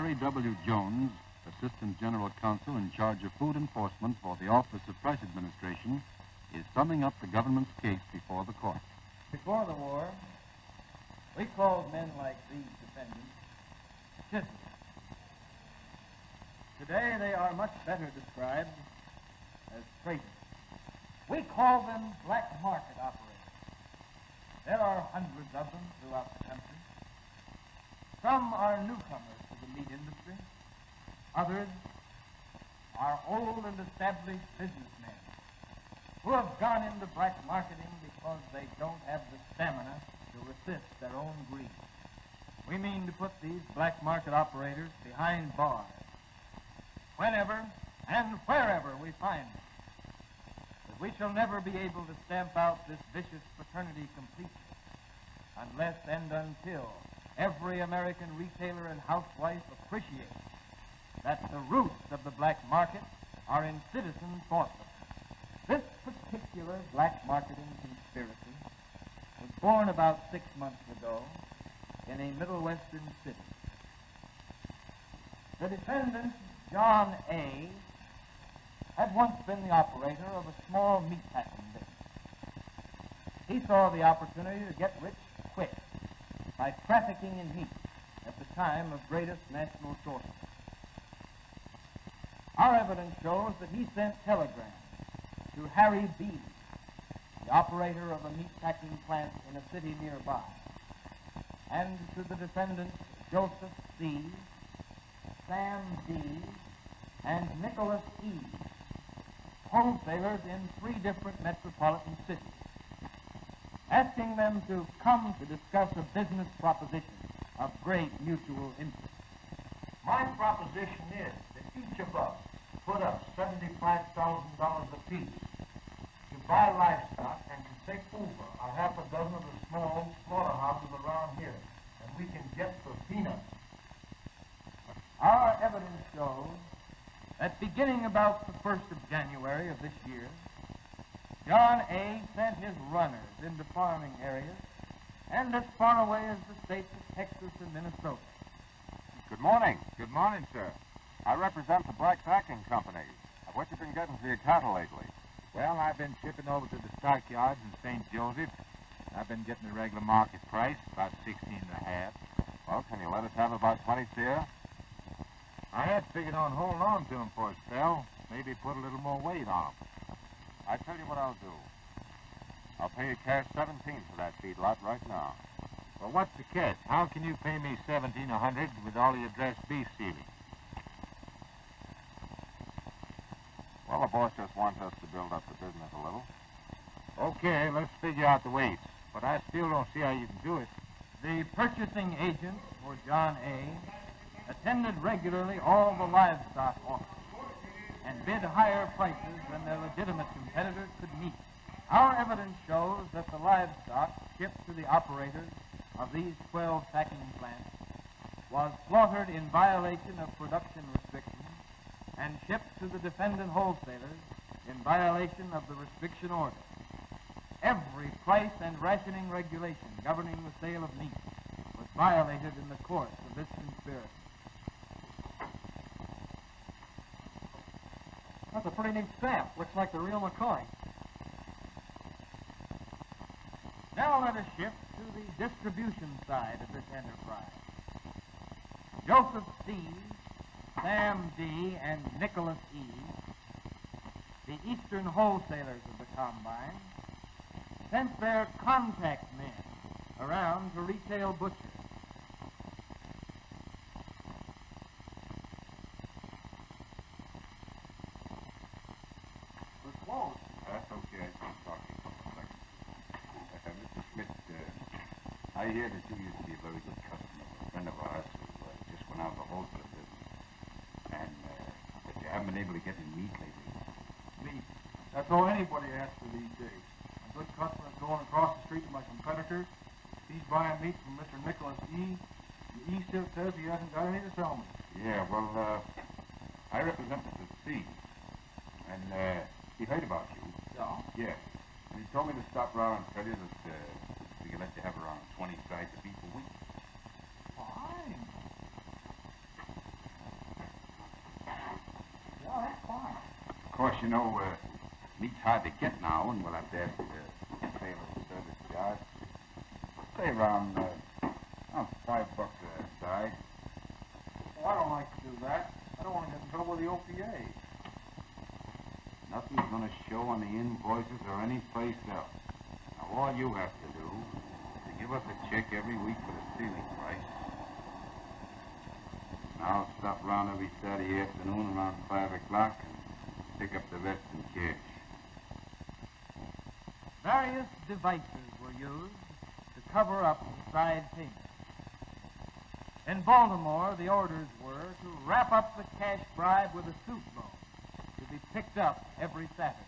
Harry W. Jones, Assistant General Counsel in charge of food enforcement for the Office of Price Administration, is summing up the government's case before the court. Before the war, we called men like these defendants citizens. Today they are much better described as traitors. We call them black market operators. There are hundreds of them throughout the country. Some are newcomers to the meat industry. Others are old and established businessmen who have gone into black marketing because they don't have the stamina to resist their own greed. We mean to put these black market operators behind bars whenever and wherever we find them. But we shall never be able to stamp out this vicious fraternity completely unless and until every American retailer and housewife appreciates that the roots of the black market are in citizen thoughtfulness. This particular black marketing conspiracy was born about 6 months ago in a Middle Western city. The defendant, John A., had once been the operator of a small meatpacking business. He saw the opportunity to get rich quick by trafficking in meat at the time of greatest national shortage. Our evidence shows that he sent telegrams to Harry B., the operator of a meatpacking plant in a city nearby, and to the defendants Joseph C., Sam D., and Nicholas E., wholesalers in 3 different metropolitan cities, asking them to come to discuss a business proposition of great mutual interest. My proposition is that each of us put up $75,000 apiece to buy livestock and to take over a half a dozen of the small slaughterhouses around here, and we can get for peanuts. Our evidence shows that beginning about the 1st of January of this year, John A. sent his runners into farming areas and as far away as the states of Texas and Minnesota. Good morning. Good morning, sir. I represent the Black Packing Company. What you been getting for your cattle lately? Well, I've been shipping over to the stockyards in St. Joseph. I've been getting the regular market price, about 16.5. Well, can you let us have about 20 steer? I had figured on holding on to them for a spell, maybe put a little more weight on them. I tell you what I'll do. I'll pay you cash 17 for that feedlot right now. Well, what's the catch? How can you pay me $1,700 with all your dressed beef stealing? Well, the boss just wants us to build up the business a little. Okay, let's figure out the weights. But I still don't see how you can do it. The purchasing agents for John A. attended regularly all the livestock auctions and bid higher prices than their legitimate competitors could meet. Our evidence shows that the livestock shipped to the operators of these 12 packing plants was slaughtered in violation of production restrictions and shipped to the defendant wholesalers in violation of the restriction order. Every price and rationing regulation governing the sale of meat was violated in the course of this conspiracy. That's a pretty neat stamp. Looks like the real McCoy. Now let us shift to the distribution side of this enterprise. Joseph C., Sam D., and Nicholas E., the eastern wholesalers of the combine, sent their contact men around to retail butchers. We're closed. That's okay. I can talk to you for a second. Mr. Smith, I hear that you used to be a very good customer of a friend of ours who just went out of the wholesale business, and that you haven't been able to get any meat lately. Meat. That's all anybody asks for these days. A good customer is going across the street to my competitor. He's buying meat from Mr. Nicholas E. And E still says he hasn't got any to sell me. Yeah, well, I represent Mr. C. And he heard about you. Yeah? Yeah. And he told me to stop around and tell you that we can let you have around 20 sides of beef a week. Fine. you know, meat's hard to get now, and we'll have to ask the sailor service charge. Say around, $5 a side. Well, I don't like to do that. I don't want to get in trouble with the OPA. Nothing's going to show on the invoices or any place else. Now, all you have to do is to give us a check every week for the ceiling price. Now I'll stop around every Saturday afternoon around 5 o'clock and pick up the rest in cash. Various devices were used to cover up the side payments. In Baltimore, the orders were to wrap up the cash bribe with a soup loan to be picked up every Saturday.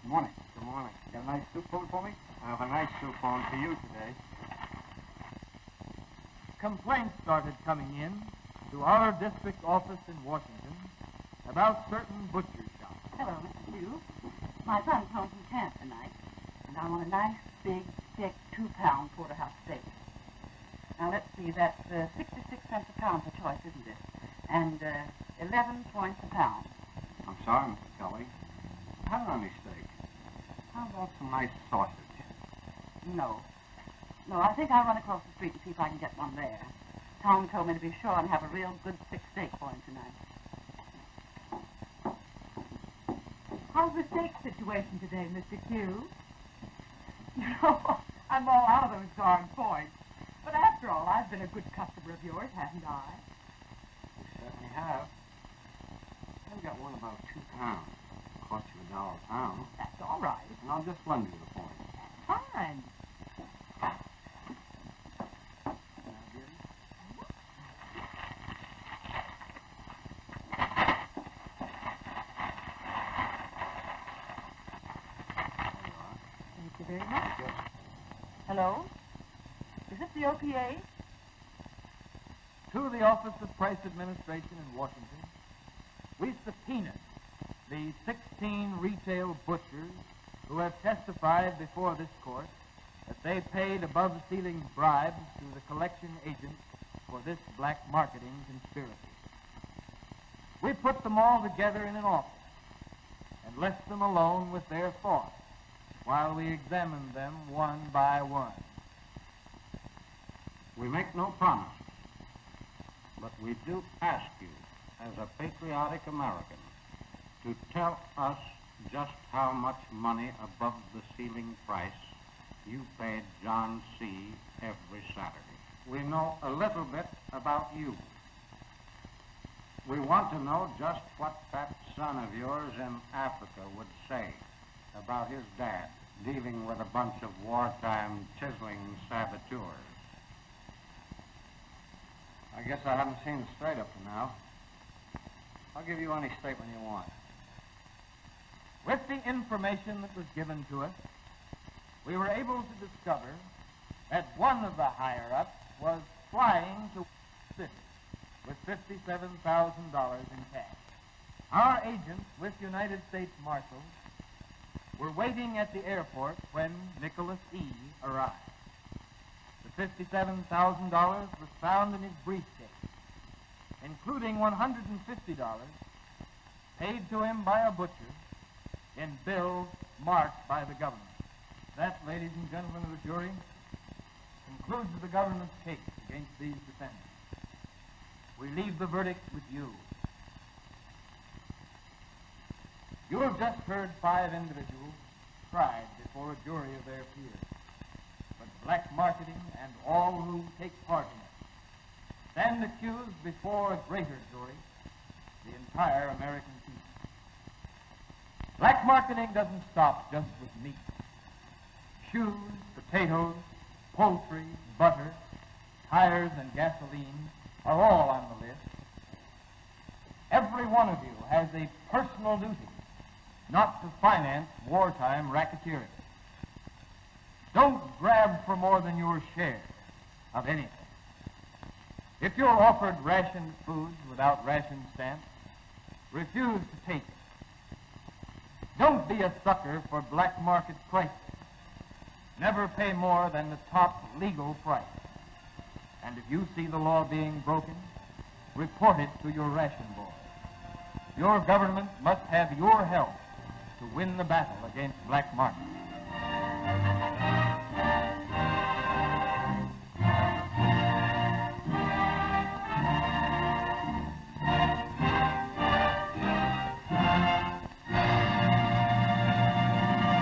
Good morning. Good morning. Got a nice soup bone for me? I have a nice soup bone for you today. Complaints started coming in to our district office in Washington about certain butcher shops. Hello, Mr. Hugh. My son's home from camp tonight, and I want a nice, big, thick, 2-pound porterhouse steak. Now, let's see, that's 66 cents a pound for choice, isn't it? And 11 points a pound. I'm sorry, Mr. Kelly. I haven't any steak. How about some nice sausage? No. No, I think I'll run across the street and see if I can get one there. Tom told me to be sure and have a real good thick steak for him tonight. How's the steak situation today, Mr. Q? You know, I'm all out of those darn points. But after all, I've been a good customer of yours, haven't I? You certainly have. I've got one about 2 pounds. Cost you $1 a pound. That's all right. And I'll just lend you the point. Fine. Thank you very much. Hello? Is it the OPA? To the Office of Price Administration in Washington, we subpoenaed the 16 retail butchers who have testified before this court that they paid above-the-ceiling bribes to the collection agents for this black marketing conspiracy. We put them all together in an office and left them alone with their thoughts while we examined them one by one. We make no promises, but we do ask you, as a patriotic American, to tell us just how much money above the ceiling price you paid John C. every Saturday. We know a little bit about you. We want to know just what that son of yours in Africa would say about his dad dealing with a bunch of wartime chiseling saboteurs. I guess I haven't seen it straight up to now. I'll give you any statement you want. With the information that was given to us, we were able to discover that one of the higher-ups was flying to the city with $57,000 in cash. Our agents with United States Marshals were waiting at the airport when Nicholas E. arrived. The $57,000 was found in his briefcase, including $150 paid to him by a butcher in bills marked by the government. That, ladies and gentlemen of the jury, concludes the government's case against these defendants. We leave the verdict with you. You have just heard 5 individuals tried before a jury of their peers. But black marketing and all who take part in it stand accused before a greater jury, the entire American people. Black marketing doesn't stop just with meat. Shoes, potatoes, poultry, butter, tires, and gasoline are all on the list. Every one of you has a personal duty not to finance wartime racketeering. Don't grab for more than your share of anything. If you're offered rationed foods without ration stamps, refuse to take it. Don't be a sucker for black market prices. Never pay more than the top legal price. And if you see the law being broken, report it to your ration board. Your government must have your help to win the battle against black market.